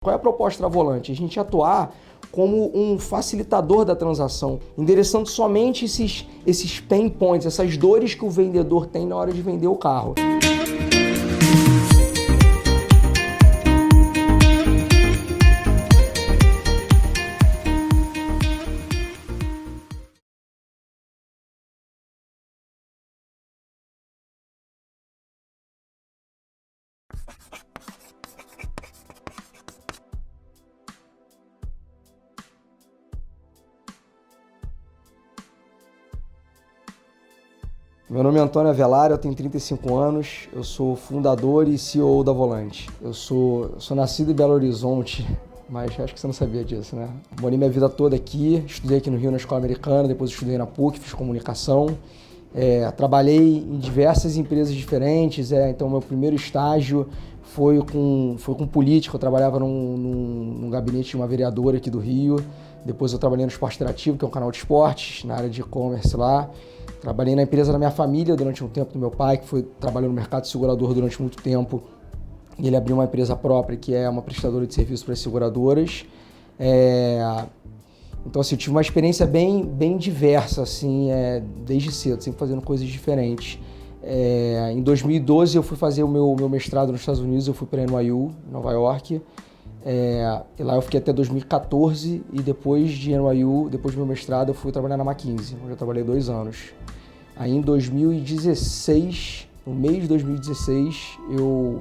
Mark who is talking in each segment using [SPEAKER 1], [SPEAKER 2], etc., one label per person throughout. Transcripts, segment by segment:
[SPEAKER 1] Qual é a proposta da Volante? A gente atuar como um facilitador da transação, endereçando somente esses pain points, essas dores que o vendedor tem na hora de vender o carro. Meu nome é Antônio Avelar, eu tenho 35 anos, eu sou fundador e CEO da Volante. Eu sou nascido em Belo Horizonte, mas acho que você não sabia disso, né? Morei minha vida toda aqui, estudei aqui no Rio na Escola Americana, depois estudei na PUC, fiz comunicação. Trabalhei em diversas empresas diferentes, então meu primeiro estágio foi com política. Eu trabalhava num gabinete de uma vereadora aqui do Rio. Depois eu trabalhei no Esporte Interativo, que é um canal de esportes, na área de e-commerce lá. Trabalhei na empresa da minha família durante um tempo, do meu pai, que trabalhou no mercado segurador durante muito tempo. E ele abriu uma empresa própria, que é uma prestadora de serviço para as seguradoras. Então, assim, eu tive uma experiência bem diversa, assim, desde cedo, sempre fazendo coisas diferentes. Em 2012, eu fui fazer o meu mestrado nos Estados Unidos, eu fui para NYU, Nova York. E lá eu fiquei até 2014 e depois de NYU, depois do meu mestrado, eu fui trabalhar na McKinsey, onde eu trabalhei 2 anos. Aí em 2016, no mês de 2016, eu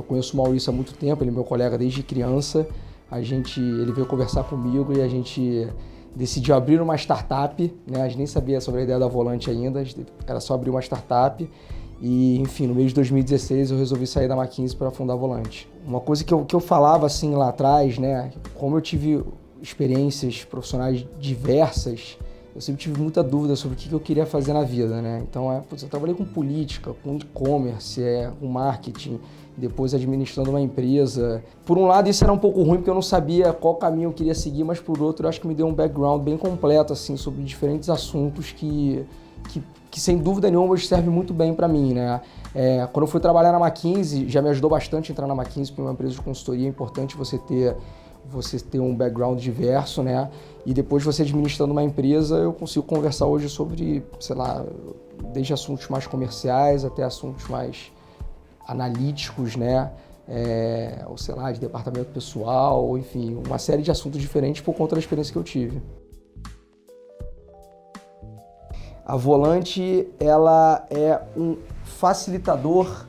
[SPEAKER 1] conheço o Maurício há muito tempo, ele é meu colega desde criança. Ele veio conversar comigo e a gente decidiu abrir uma startup, né? A gente nem sabia sobre a ideia da Volante ainda, era só abrir uma startup. E, enfim, no mês de 2016 eu resolvi sair da McKinsey para fundar a Volante. Uma coisa que eu falava assim lá atrás, né? Como eu tive experiências profissionais diversas, eu sempre tive muita dúvida sobre o que eu queria fazer na vida, né? Então, eu trabalhei com política, com e-commerce, com marketing, depois administrando uma empresa. Por um lado, isso era um pouco ruim, porque eu não sabia qual caminho eu queria seguir, mas por outro, eu acho que me deu um background bem completo, assim, sobre diferentes assuntos que sem dúvida nenhuma serve muito bem para mim, né? Quando eu fui trabalhar na McKinsey, já me ajudou bastante entrar na McKinsey, porque é uma empresa de consultoria, é importante você ter um background diverso, né? E depois você administrando uma empresa, eu consigo conversar hoje sobre, sei lá, desde assuntos mais comerciais até assuntos mais analíticos, né? Ou sei lá, de departamento pessoal, ou enfim, uma série de assuntos diferentes por conta da experiência que eu tive. A Volante, ela é um facilitador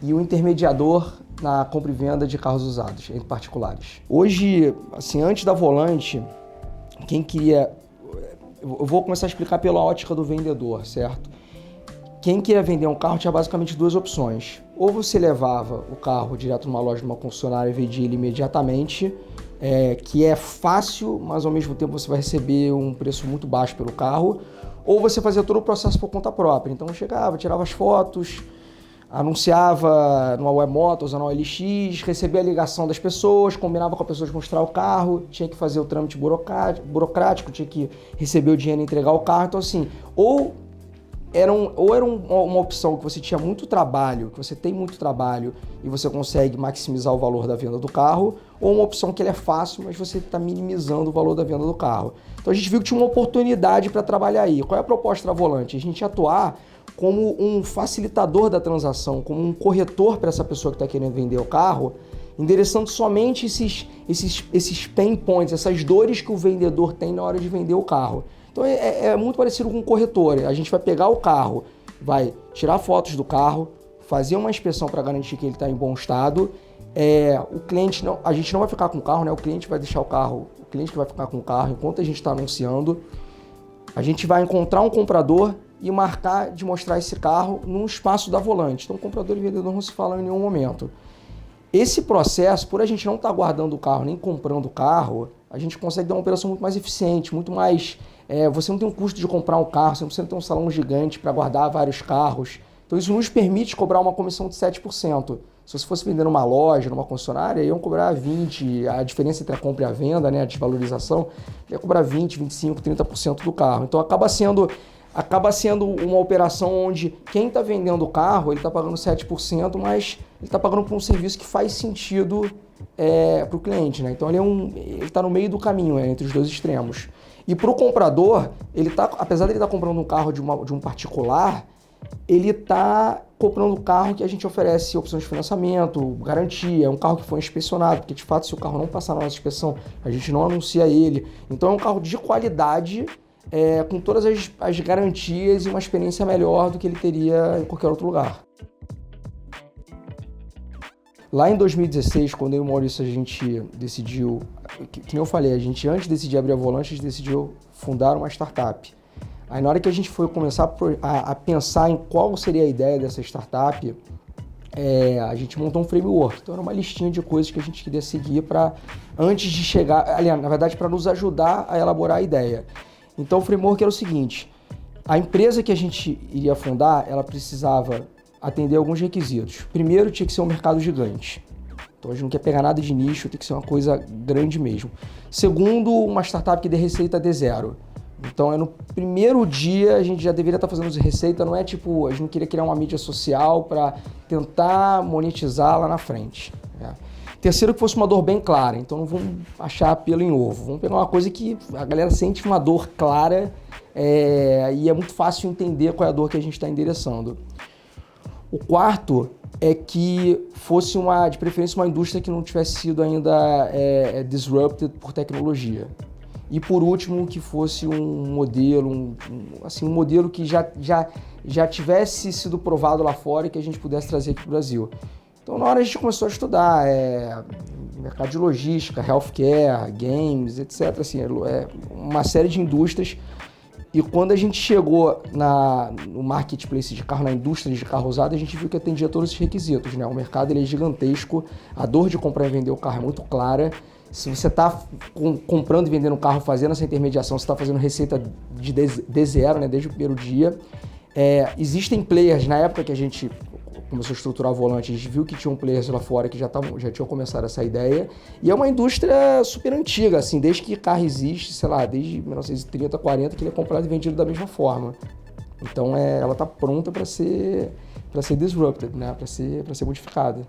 [SPEAKER 1] e um intermediador na compra e venda de carros usados, entre particulares. Hoje, assim, antes da Volante, eu vou começar a explicar pela ótica do vendedor, certo? Quem queria vender um carro tinha basicamente 2 opções. Ou você levava o carro direto numa loja, numa concessionária e vendia ele imediatamente, que é fácil, mas ao mesmo tempo você vai receber um preço muito baixo pelo carro. Ou você fazia todo o processo por conta própria. Então eu chegava, tirava as fotos, anunciava numa Web Motors ou na OLX, recebia a ligação das pessoas, combinava com a pessoa de mostrar o carro, tinha que fazer o trâmite burocrático, tinha que receber o dinheiro e entregar o carro. Então assim, ou era uma opção que você tinha muito trabalho, que você tem muito trabalho e você consegue maximizar o valor da venda do carro, ou uma opção que ele é fácil, mas você está minimizando o valor da venda do carro. Então a gente viu que tinha uma oportunidade para trabalhar aí. Qual é a proposta da Volante? A gente atuar como um facilitador da transação, como um corretor para essa pessoa que está querendo vender o carro, endereçando somente esses pain points, essas dores que o vendedor tem na hora de vender o carro. Então é muito parecido com um corretor. A gente vai pegar o carro, vai tirar fotos do carro, fazer uma inspeção para garantir que ele está em bom estado. O cliente a gente não vai ficar com o carro, né? O cliente vai deixar o carro, o cliente que vai ficar com o carro enquanto a gente está anunciando. A gente vai encontrar um comprador e marcar de mostrar esse carro num espaço da Volante. Então, comprador e vendedor não se falam em nenhum momento. Esse processo, por a gente não estar guardando o carro nem comprando o carro, a gente consegue dar uma operação muito mais eficiente, muito mais... você não tem um custo de comprar um carro, você não precisa ter um salão gigante para guardar vários carros. Então isso nos permite cobrar uma comissão de 7%. Se você fosse vender numa loja, numa concessionária, iam cobrar 20%, a diferença entre a compra e a venda, né, a desvalorização, ia cobrar 20%, 25%, 30% do carro. Então acaba sendo uma operação onde quem está vendendo o carro, ele está pagando 7%, mas ele está pagando por um serviço que faz sentido para o cliente, né? Então ele está no meio do caminho, entre os dois extremos. E para o comprador, apesar de ele estar comprando um carro de um particular, ele está comprando um carro que a gente oferece opções de financiamento, garantia, é um carro que foi inspecionado, porque de fato se o carro não passar na nossa inspeção, a gente não anuncia ele. Então é um carro de qualidade, com todas as garantias e uma experiência melhor do que ele teria em qualquer outro lugar. Lá em 2016, quando eu e o Maurício a gente decidiu, que nem eu falei, a gente antes de decidir abrir a Volante, a gente decidiu fundar uma startup. Aí na hora que a gente foi começar a pensar em qual seria a ideia dessa startup, a gente montou um framework. Então era uma listinha de coisas que a gente queria seguir antes de chegar, aliás, na verdade, para nos ajudar a elaborar a ideia. Então o framework era o seguinte: a empresa que a gente iria fundar, ela precisava atender alguns requisitos. Primeiro, tinha que ser um mercado gigante. Então a gente não quer pegar nada de nicho, tem que ser uma coisa grande mesmo. Segundo, uma startup que dê receita de zero. Então no primeiro dia a gente já deveria estar fazendo receita, não é tipo, a gente não queria criar uma mídia social para tentar monetizar lá na frente. Terceiro, que fosse uma dor bem clara, então não vamos achar pelo em ovo, vamos pegar uma coisa que a galera sente uma dor clara e é muito fácil entender qual é a dor que a gente está endereçando. O quarto é que fosse de preferência uma indústria que não tivesse sido ainda disrupted por tecnologia. E por último, que fosse um modelo, um modelo que já tivesse sido provado lá fora e que a gente pudesse trazer aqui para o Brasil. Então na hora a gente começou a estudar mercado de logística, healthcare, games, etc. Assim, uma série de indústrias. E quando a gente chegou no marketplace de carro, na indústria de carro usado, a gente viu que atendia todos esses requisitos, né? O mercado ele é gigantesco, a dor de comprar e vender o carro é muito clara. Se você está comprando e vendendo um carro, fazendo essa intermediação, você está fazendo receita de zero, né? Desde o primeiro dia. Existem players, na época que a gente começou a estruturar o Volante, a gente viu que tinham players lá fora que já tinham começado essa ideia. E é uma indústria super antiga, assim, desde que carro existe, sei lá, desde 1930, 40, que ele é comprado e vendido da mesma forma. Então ela está pronta para ser disrupted, né? Para ser modificada.